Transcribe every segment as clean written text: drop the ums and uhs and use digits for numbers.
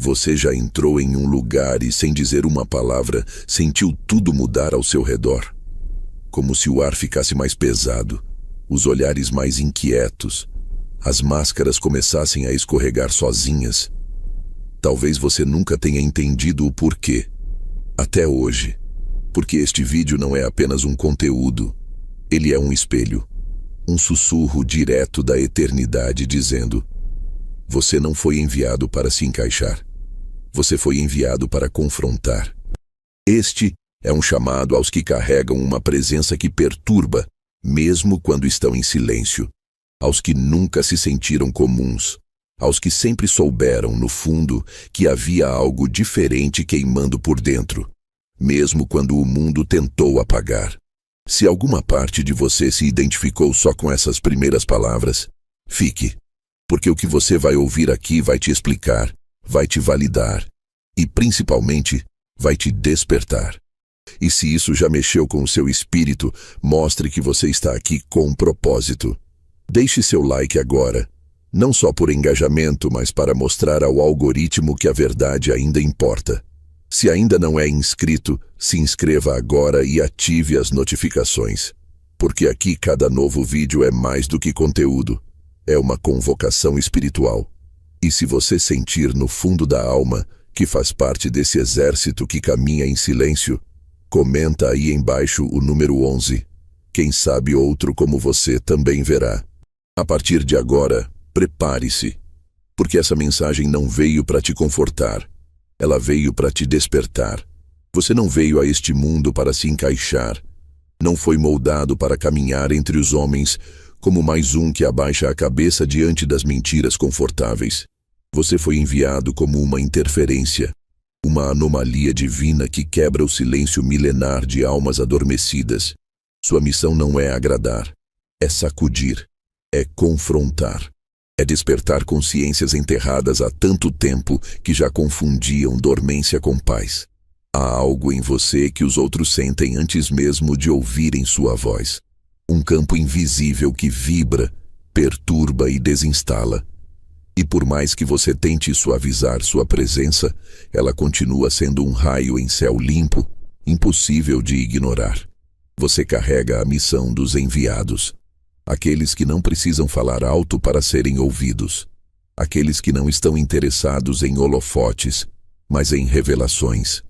Você já entrou em um lugar e, sem dizer uma palavra, sentiu tudo mudar ao seu redor. Como se o ar ficasse mais pesado, os olhares mais inquietos, as máscaras começassem a escorregar sozinhas. Talvez você nunca tenha entendido o porquê, até hoje. Porque este vídeo não é apenas um conteúdo, ele é um espelho, um sussurro direto da eternidade dizendo: você não foi enviado para se encaixar. Você foi enviado para confrontar. Este é um chamado aos que carregam uma presença que perturba, mesmo quando estão em silêncio. Aos que nunca se sentiram comuns. Aos que sempre souberam, no fundo, que havia algo diferente queimando por dentro, mesmo quando o mundo tentou apagar. Se alguma parte de você se identificou só com essas primeiras palavras, fique. Porque o que você vai ouvir aqui vai te explicar, vai te validar e, principalmente, vai te despertar. E se isso já mexeu com o seu espírito, mostre que você está aqui com um propósito. Deixe seu like agora, não só por engajamento, mas para mostrar ao algoritmo que a verdade ainda importa. Se ainda não é inscrito, se inscreva agora e ative as notificações. Porque aqui cada novo vídeo é mais do que conteúdo. É uma convocação espiritual. E se você sentir no fundo da alma que faz parte desse exército que caminha em silêncio, comenta aí embaixo o número 11. Quem sabe outro como você também verá. A partir de agora, prepare-se. Porque essa mensagem não veio para te confortar. Ela veio para te despertar. Você não veio a este mundo para se encaixar. Não foi moldado para caminhar entre os homens como mais um que abaixa a cabeça diante das mentiras confortáveis. Você foi enviado como uma interferência, uma anomalia divina que quebra o silêncio milenar de almas adormecidas. Sua missão não é agradar, é sacudir, é confrontar, é despertar consciências enterradas há tanto tempo que já confundiam dormência com paz. Há algo em você que os outros sentem antes mesmo de ouvirem sua voz. Um campo invisível que vibra, perturba e desinstala. E por mais que você tente suavizar sua presença, ela continua sendo um raio em céu limpo, impossível de ignorar. Você carrega a missão dos enviados. Aqueles que não precisam falar alto para serem ouvidos. Aqueles que não estão interessados em holofotes, mas em revelações.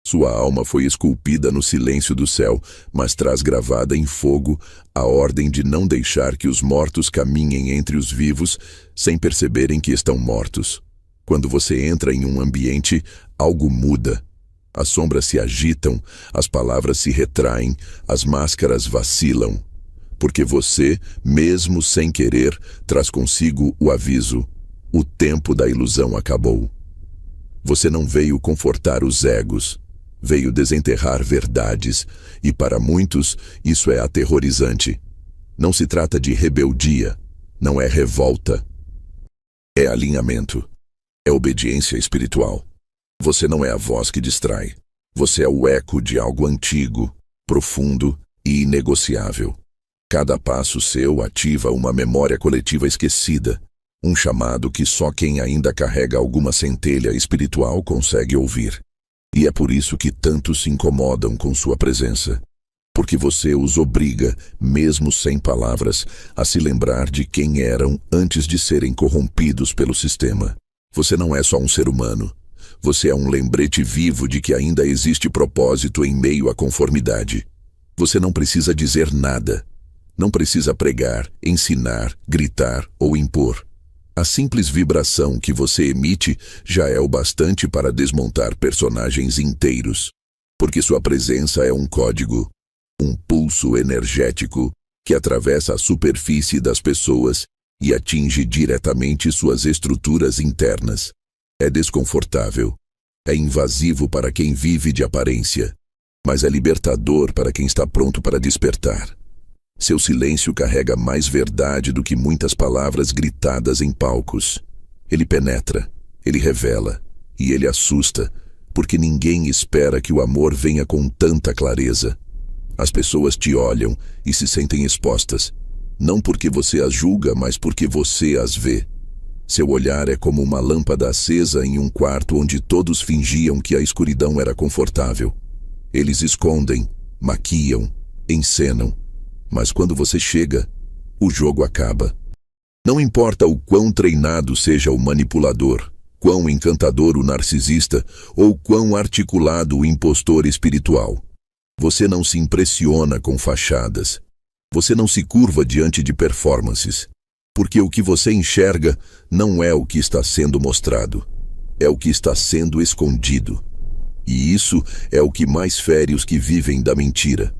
Sua alma foi esculpida no silêncio do céu, mas traz gravada em fogo a ordem de não deixar que os mortos caminhem entre os vivos sem perceberem que estão mortos. Quando você entra em um ambiente, algo muda. As sombras se agitam, as palavras se retraem, as máscaras vacilam. Porque você, mesmo sem querer, traz consigo o aviso: o tempo da ilusão acabou. Você não veio confortar os egos. Veio desenterrar verdades, e para muitos isso é aterrorizante. Não se trata de rebeldia, não é revolta. É alinhamento, é obediência espiritual. Você não é a voz que distrai, você é o eco de algo antigo, profundo e inegociável. Cada passo seu ativa uma memória coletiva esquecida, um chamado que só quem ainda carrega alguma centelha espiritual consegue ouvir. E é por isso que tantos se incomodam com sua presença. Porque você os obriga, mesmo sem palavras, a se lembrar de quem eram antes de serem corrompidos pelo sistema. Você não é só um ser humano. Você é um lembrete vivo de que ainda existe propósito em meio à conformidade. Você não precisa dizer nada. Não precisa pregar, ensinar, gritar ou impor. A simples vibração que você emite já é o bastante para desmontar personagens inteiros, porque sua presença é um código, um pulso energético que atravessa a superfície das pessoas e atinge diretamente suas estruturas internas. É desconfortável, é invasivo para quem vive de aparência, mas é libertador para quem está pronto para despertar. Seu silêncio carrega mais verdade do que muitas palavras gritadas em palcos. Ele penetra, ele revela e ele assusta, porque ninguém espera que o amor venha com tanta clareza. As pessoas te olham e se sentem expostas, não porque você as julga, mas porque você as vê. Seu olhar é como uma lâmpada acesa em um quarto onde todos fingiam que a escuridão era confortável. Eles escondem, maquiam, encenam. Mas quando você chega, o jogo acaba. Não importa o quão treinado seja o manipulador, quão encantador o narcisista ou quão articulado o impostor espiritual. Você não se impressiona com fachadas. Você não se curva diante de performances. Porque o que você enxerga não é o que está sendo mostrado. É o que está sendo escondido. E isso é o que mais fere os que vivem da mentira.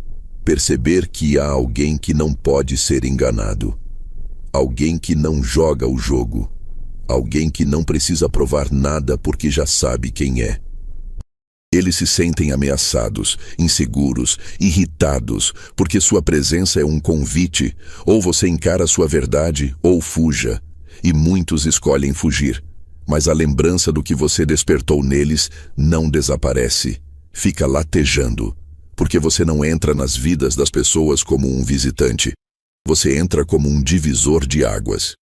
Perceber que há alguém que não pode ser enganado. Alguém que não joga o jogo. Alguém que não precisa provar nada porque já sabe quem é. Eles se sentem ameaçados, inseguros, irritados, porque sua presença é um convite. Ou você encara sua verdade, ou fuja. E muitos escolhem fugir. Mas a lembrança do que você despertou neles não desaparece. Fica latejando. Porque você não entra nas vidas das pessoas como um visitante. Você entra como um divisor de águas.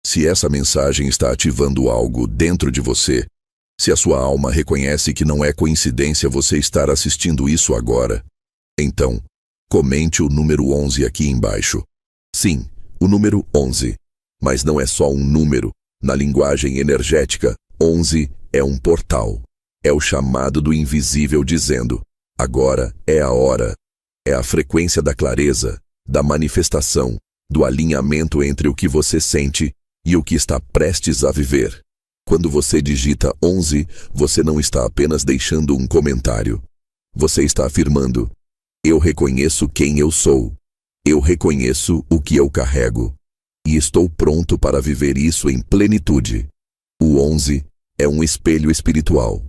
Se essa mensagem está ativando algo dentro de você, se a sua alma reconhece que não é coincidência você estar assistindo isso agora, então, comente o número 11 aqui embaixo. Sim, o número 11. Mas não é só um número. Na linguagem energética, 11 é um portal. É o chamado do invisível dizendo: agora é a hora. É a frequência da clareza, da manifestação, do alinhamento entre o que você sente e o que está prestes a viver. Quando você digita 11, você não está apenas deixando um comentário. Você está afirmando: eu reconheço quem eu sou. Eu reconheço o que eu carrego. E estou pronto para viver isso em plenitude. O 11 é um espelho espiritual.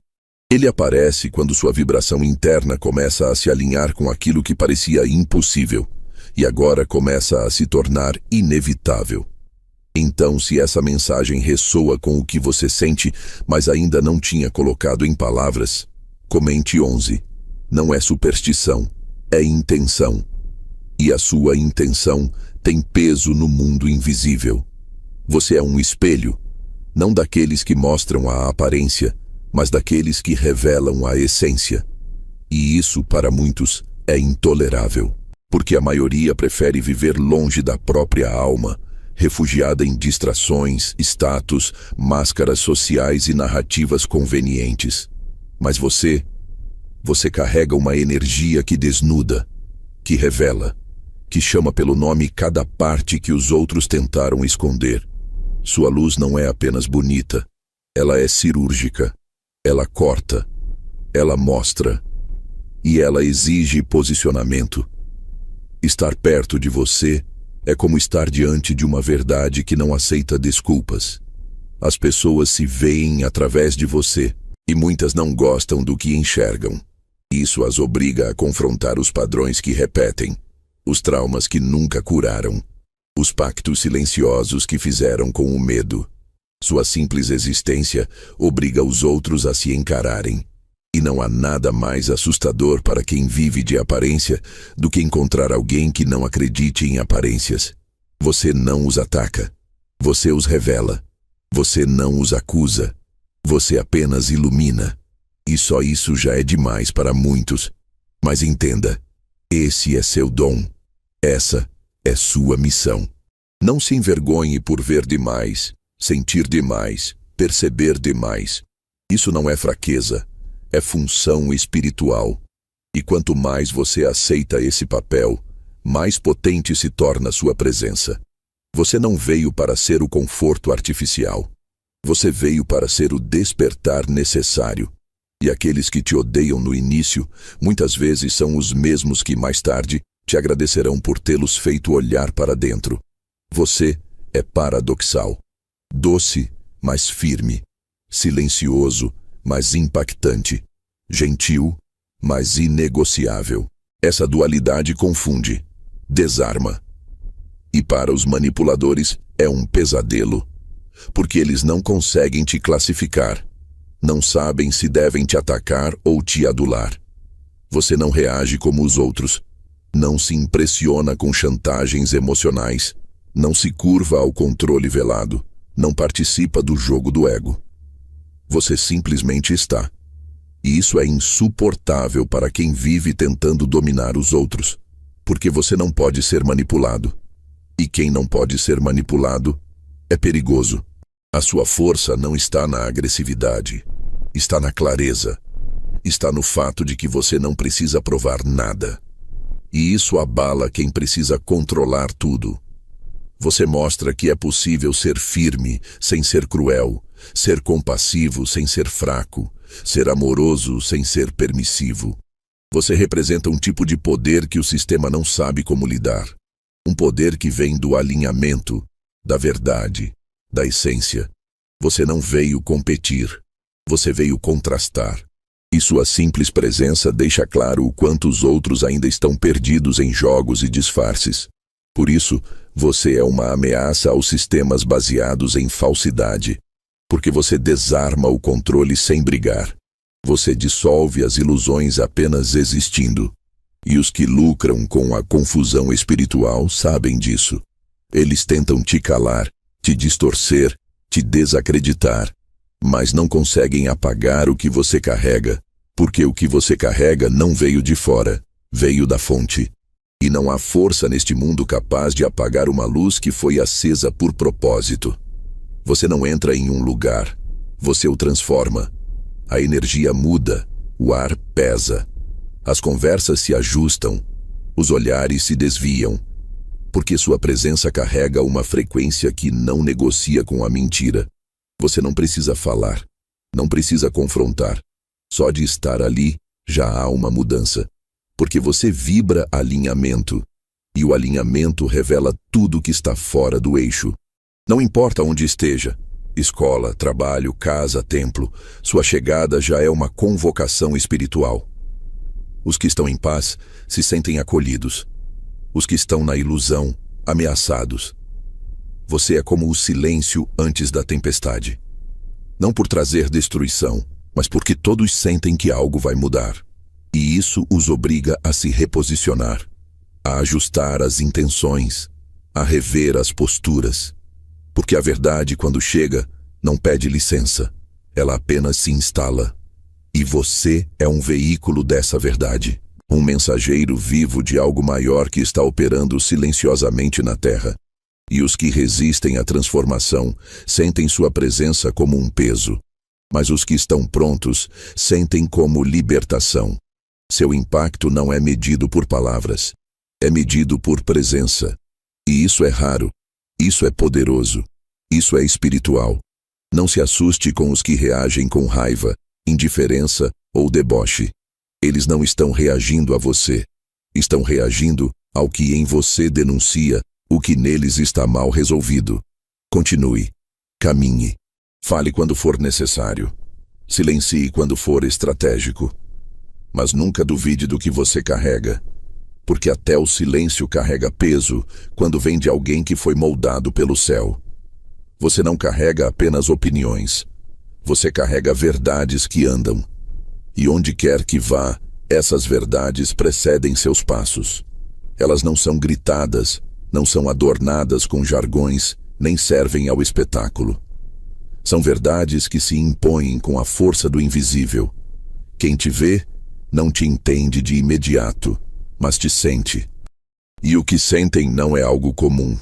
Ele aparece quando sua vibração interna começa a se alinhar com aquilo que parecia impossível, e agora começa a se tornar inevitável. Então, se essa mensagem ressoa com o que você sente, mas ainda não tinha colocado em palavras, comente 11. Não é superstição, é intenção. E a sua intenção tem peso no mundo invisível. Você é um espelho, não daqueles que mostram a aparência, mas daqueles que revelam a essência. E isso, para muitos, é intolerável, porque a maioria prefere viver longe da própria alma, refugiada em distrações, status, máscaras sociais e narrativas convenientes. Mas você carrega uma energia que desnuda, que revela, que chama pelo nome cada parte que os outros tentaram esconder. Sua luz não é apenas bonita, ela é cirúrgica. Ela corta, ela mostra, e ela exige posicionamento. Estar perto de você é como estar diante de uma verdade que não aceita desculpas. As pessoas se veem através de você, e muitas não gostam do que enxergam. Isso as obriga a confrontar os padrões que repetem, os traumas que nunca curaram, os pactos silenciosos que fizeram com o medo. Sua simples existência obriga os outros a se encararem. E não há nada mais assustador para quem vive de aparência do que encontrar alguém que não acredite em aparências. Você não os ataca. Você os revela. Você não os acusa. Você apenas ilumina. E só isso já é demais para muitos. Mas entenda, esse é seu dom. Essa é sua missão. Não se envergonhe por ver demais, sentir demais, perceber demais. Isso não é fraqueza. É função espiritual. E quanto mais você aceita esse papel, mais potente se torna sua presença. Você não veio para ser o conforto artificial. Você veio para ser o despertar necessário. E aqueles que te odeiam no início, muitas vezes são os mesmos que mais tarde te agradecerão por tê-los feito olhar para dentro. Você é paradoxal. Doce, mas firme. Silencioso, mas impactante, gentil, mas inegociável. Essa dualidade confunde, desarma. E para os manipuladores é um pesadelo, porque eles não conseguem te classificar, não sabem se devem te atacar ou te adular. Você não reage como os outros, não se impressiona com chantagens emocionais, não se curva ao controle velado, não participa do jogo do ego. Você simplesmente está. E isso é insuportável para quem vive tentando dominar os outros, porque você não pode ser manipulado. E quem não pode ser manipulado é perigoso. A sua força não está na agressividade, está na clareza, está no fato de que você não precisa provar nada. E isso abala quem precisa controlar tudo. Você mostra que é possível ser firme sem ser cruel, ser compassivo sem ser fraco, ser amoroso sem ser permissivo. Você representa um tipo de poder que o sistema não sabe como lidar. Um poder que vem do alinhamento, da verdade, da essência. Você não veio competir, você veio contrastar. E sua simples presença deixa claro o quanto os outros ainda estão perdidos em jogos e disfarces. Por isso, você é uma ameaça aos sistemas baseados em falsidade, porque você desarma o controle sem brigar. Você dissolve as ilusões apenas existindo. E os que lucram com a confusão espiritual sabem disso. Eles tentam te calar, te distorcer, te desacreditar, mas não conseguem apagar o que você carrega, porque o que você carrega não veio de fora, veio da fonte. E não há força neste mundo capaz de apagar uma luz que foi acesa por propósito. Você não entra em um lugar, você o transforma. A energia muda, o ar pesa. As conversas se ajustam, os olhares se desviam, porque sua presença carrega uma frequência que não negocia com a mentira. Você não precisa falar, não precisa confrontar. Só de estar ali, já há uma mudança. Porque você vibra alinhamento, e o alinhamento revela tudo que está fora do eixo. Não importa onde esteja, escola, trabalho, casa, templo, sua chegada já é uma convocação espiritual. Os que estão em paz se sentem acolhidos. Os que estão na ilusão, ameaçados. Você é como o silêncio antes da tempestade. Não por trazer destruição, mas porque todos sentem que algo vai mudar. E isso os obriga a se reposicionar, a ajustar as intenções, a rever as posturas. Porque a verdade, quando chega, não pede licença, ela apenas se instala. E você é um veículo dessa verdade, um mensageiro vivo de algo maior que está operando silenciosamente na Terra. E os que resistem à transformação sentem sua presença como um peso, mas os que estão prontos sentem como libertação. Seu impacto não é medido por palavras, é medido por presença. E isso é raro, isso é poderoso, isso é espiritual. Não se assuste com os que reagem com raiva, indiferença ou deboche. Eles não estão reagindo a você, estão reagindo ao que em você denuncia o que neles está mal resolvido. Continue, caminhe, fale quando for necessário, silencie quando for estratégico. Mas nunca duvide do que você carrega, porque até o silêncio carrega peso quando vem de alguém que foi moldado pelo céu. Você não carrega apenas opiniões, você carrega verdades que andam. E onde quer que vá, essas verdades precedem seus passos. Elas não são gritadas, não são adornadas com jargões, nem servem ao espetáculo. São verdades que se impõem com a força do invisível. Quem te vê, não te entende de imediato, mas te sente. E o que sentem não é algo comum.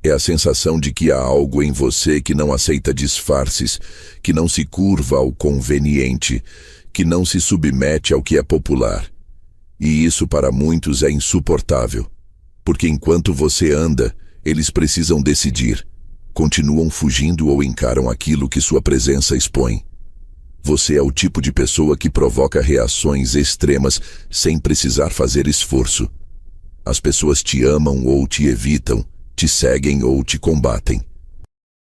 É a sensação de que há algo em você que não aceita disfarces, que não se curva ao conveniente, que não se submete ao que é popular. E isso para muitos é insuportável, porque enquanto você anda, eles precisam decidir. Continuam fugindo ou encaram aquilo que sua presença expõe. Você é o tipo de pessoa que provoca reações extremas sem precisar fazer esforço. As pessoas te amam ou te evitam, te seguem ou te combatem.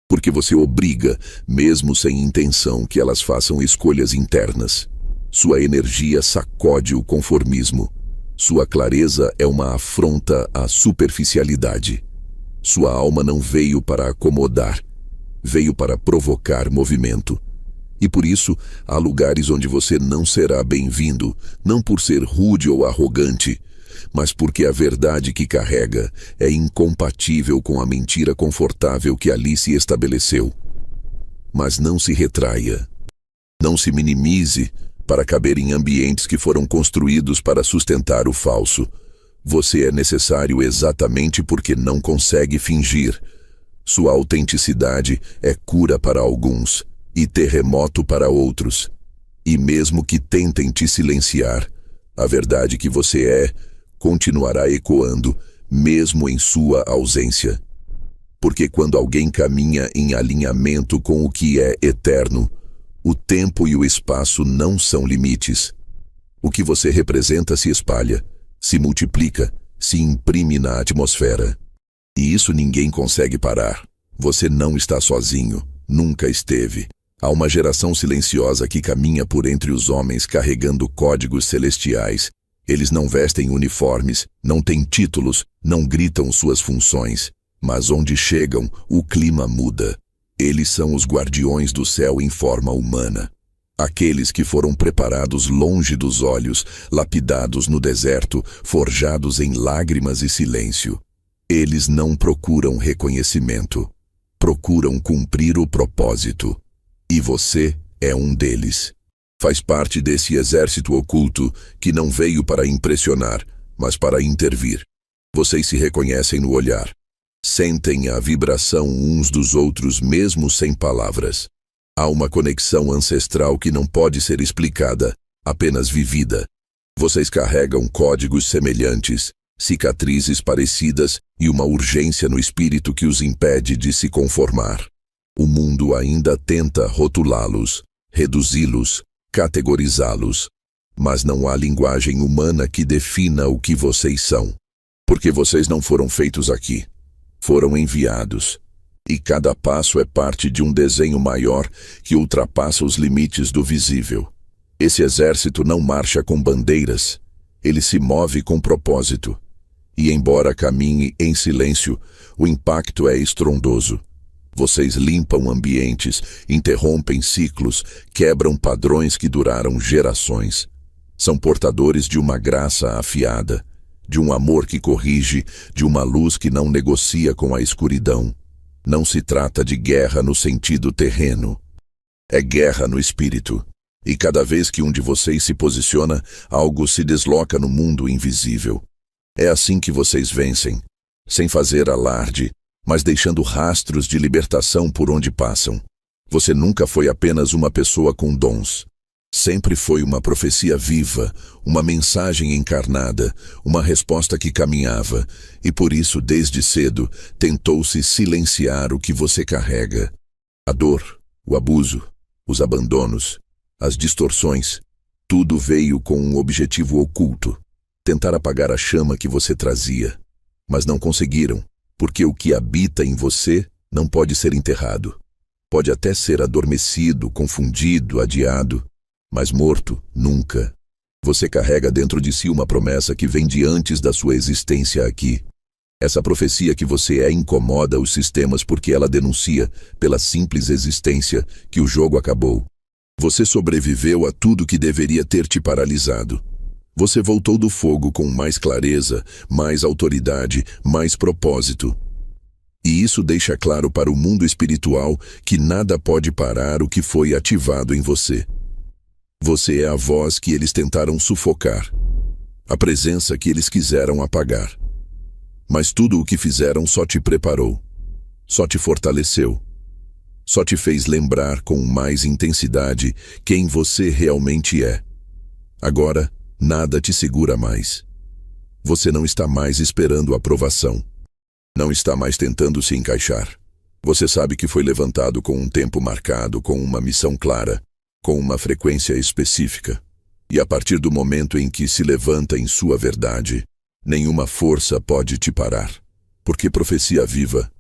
Porque você obriga, mesmo sem intenção, que elas façam escolhas internas. Sua energia sacode o conformismo. Sua clareza é uma afronta à superficialidade. Sua alma não veio para acomodar, veio para provocar movimento. E por isso, há lugares onde você não será bem-vindo, não por ser rude ou arrogante, mas porque a verdade que carrega é incompatível com a mentira confortável que ali se estabeleceu. Mas não se retraia. Não se minimize para caber em ambientes que foram construídos para sustentar o falso. Você é necessário exatamente porque não consegue fingir. Sua autenticidade é cura para alguns e terremoto para outros. E mesmo que tentem te silenciar, a verdade que você é continuará ecoando, mesmo em sua ausência. Porque quando alguém caminha em alinhamento com o que é eterno, o tempo e o espaço não são limites. O que você representa se espalha, se multiplica, se imprime na atmosfera. E isso ninguém consegue parar. Você não está sozinho, nunca esteve. Há uma geração silenciosa que caminha por entre os homens carregando códigos celestiais. Eles não vestem uniformes, não têm títulos, não gritam suas funções. Mas onde chegam, o clima muda. Eles são os guardiões do céu em forma humana. Aqueles que foram preparados longe dos olhos, lapidados no deserto, forjados em lágrimas e silêncio. Eles não procuram reconhecimento. Procuram cumprir o propósito. E você é um deles. Faz parte desse exército oculto que não veio para impressionar, mas para intervir. Vocês se reconhecem no olhar. Sentem a vibração uns dos outros mesmo sem palavras. Há uma conexão ancestral que não pode ser explicada, apenas vivida. Vocês carregam códigos semelhantes, cicatrizes parecidas e uma urgência no espírito que os impede de se conformar. O mundo ainda tenta rotulá-los, reduzi-los, categorizá-los. Mas não há linguagem humana que defina o que vocês são. Porque vocês não foram feitos aqui. Foram enviados. E cada passo é parte de um desenho maior que ultrapassa os limites do visível. Esse exército não marcha com bandeiras. Ele se move com propósito. E embora caminhe em silêncio, o impacto é estrondoso. Vocês limpam ambientes, interrompem ciclos, quebram padrões que duraram gerações. São portadores de uma graça afiada, de um amor que corrige, de uma luz que não negocia com a escuridão. Não se trata de guerra no sentido terreno. É guerra no espírito. E cada vez que um de vocês se posiciona, algo se desloca no mundo invisível. É assim que vocês vencem, sem fazer alarde, mas deixando rastros de libertação por onde passam. Você nunca foi apenas uma pessoa com dons. Sempre foi uma profecia viva, uma mensagem encarnada, uma resposta que caminhava, e por isso, desde cedo, tentou-se silenciar o que você carrega. A dor, o abuso, os abandonos, as distorções, tudo veio com um objetivo oculto, tentar apagar a chama que você trazia. Mas não conseguiram, porque o que habita em você não pode ser enterrado. Pode até ser adormecido, confundido, adiado, mas morto, nunca. Você carrega dentro de si uma promessa que vem de antes da sua existência aqui. Essa profecia que você é incomoda os sistemas porque ela denuncia, pela simples existência, que o jogo acabou. Você sobreviveu a tudo que deveria ter te paralisado. Você voltou do fogo com mais clareza, mais autoridade, mais propósito. E isso deixa claro para o mundo espiritual que nada pode parar o que foi ativado em você. Você é a voz que eles tentaram sufocar, a presença que eles quiseram apagar. Mas tudo o que fizeram só te preparou, só te fortaleceu, só te fez lembrar com mais intensidade quem você realmente é. Agora, nada te segura mais. Você não está mais esperando aprovação. Não está mais tentando se encaixar. Você sabe que foi levantado com um tempo marcado, com uma missão clara, com uma frequência específica. E a partir do momento em que se levanta em sua verdade, nenhuma força pode te parar. Porque profecia viva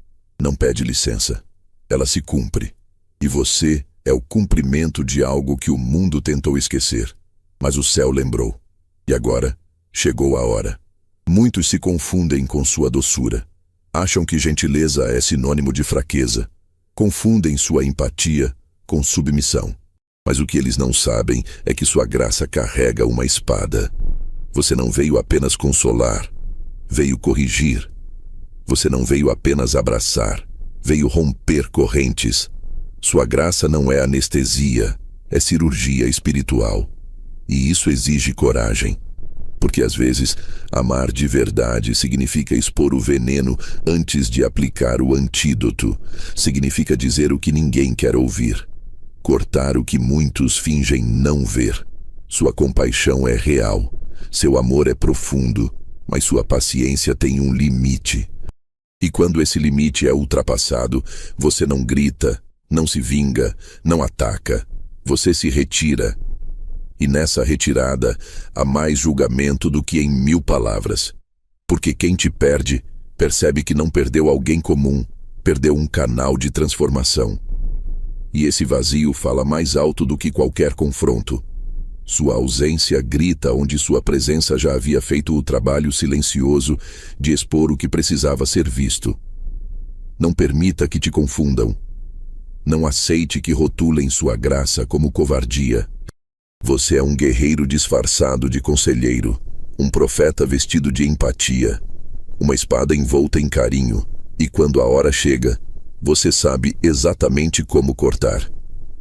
não pede licença. Ela se cumpre. E você é o cumprimento de algo que o mundo tentou esquecer. Mas o céu lembrou. E agora, chegou a hora. Muitos se confundem com sua doçura. Acham que gentileza é sinônimo de fraqueza. Confundem sua empatia com submissão. Mas o que eles não sabem é que sua graça carrega uma espada. Você não veio apenas consolar, veio corrigir. Você não veio apenas abraçar, veio romper correntes. Sua graça não é anestesia, é cirurgia espiritual. E isso exige coragem. Porque às vezes, amar de verdade significa expor o veneno antes de aplicar o antídoto. Significa dizer o que ninguém quer ouvir. Cortar o que muitos fingem não ver. Sua compaixão é real. Seu amor é profundo, mas sua paciência tem um limite. E quando esse limite é ultrapassado, você não grita, não se vinga, não ataca. Você se retira. E nessa retirada, há mais julgamento do que em 1000 palavras. Porque quem te perde, percebe que não perdeu alguém comum, perdeu um canal de transformação. E esse vazio fala mais alto do que qualquer confronto. Sua ausência grita onde sua presença já havia feito o trabalho silencioso de expor o que precisava ser visto. Não permita que te confundam. Não aceite que rotulem sua graça como covardia. Você é um guerreiro disfarçado de conselheiro, um profeta vestido de empatia, uma espada envolta em carinho, e quando a hora chega, você sabe exatamente como cortar.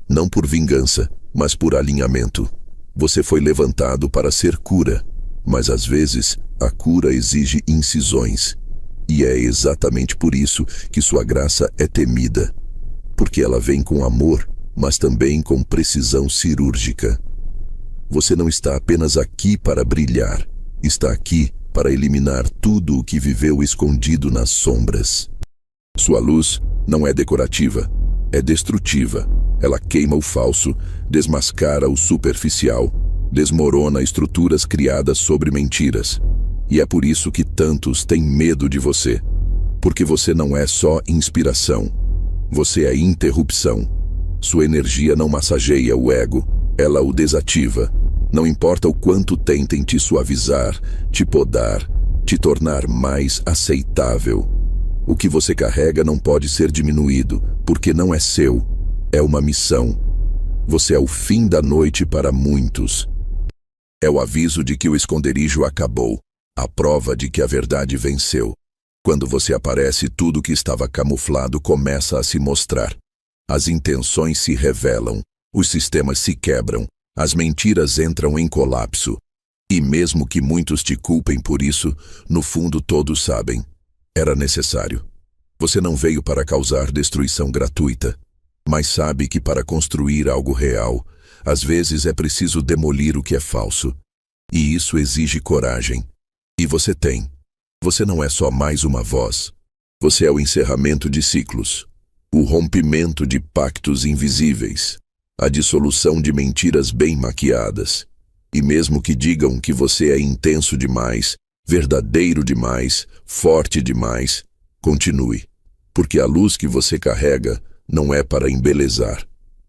Não por vingança, mas por alinhamento. Você foi levantado para ser cura, mas às vezes a cura exige incisões. E é exatamente por isso que sua graça é temida. Porque ela vem com amor, mas também com precisão cirúrgica. Você não está apenas aqui para brilhar, está aqui para eliminar tudo o que viveu escondido nas sombras. Sua luz não é decorativa, é destrutiva. Ela queima o falso, desmascara o superficial, desmorona estruturas criadas sobre mentiras. E é por isso que tantos têm medo de você. Porque você não é só inspiração, você é interrupção. Sua energia não massageia o ego, ela o desativa. Não importa o quanto tentem te suavizar, te podar, te tornar mais aceitável. O que você carrega não pode ser diminuído, porque não é seu. É uma missão. Você é o fim da noite para muitos. É o aviso de que o esconderijo acabou, a prova de que a verdade venceu. Quando você aparece, tudo que estava camuflado começa a se mostrar. As intenções se revelam, os sistemas se quebram, as mentiras entram em colapso. E mesmo que muitos te culpem por isso, no fundo todos sabem. Era necessário. Você não veio para causar destruição gratuita, mas sabe que para construir algo real, às vezes é preciso demolir o que é falso. E isso exige coragem. E você tem. Você não é só mais uma voz. Você é o encerramento de ciclos, o rompimento de pactos invisíveis, a dissolução de mentiras bem maquiadas. E mesmo que digam que você é intenso demais, verdadeiro demais, forte demais, continue. Porque a luz que você carrega não é para embelezar,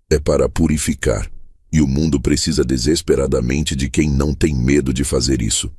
é para purificar. E o mundo precisa desesperadamente de quem não tem medo de fazer isso.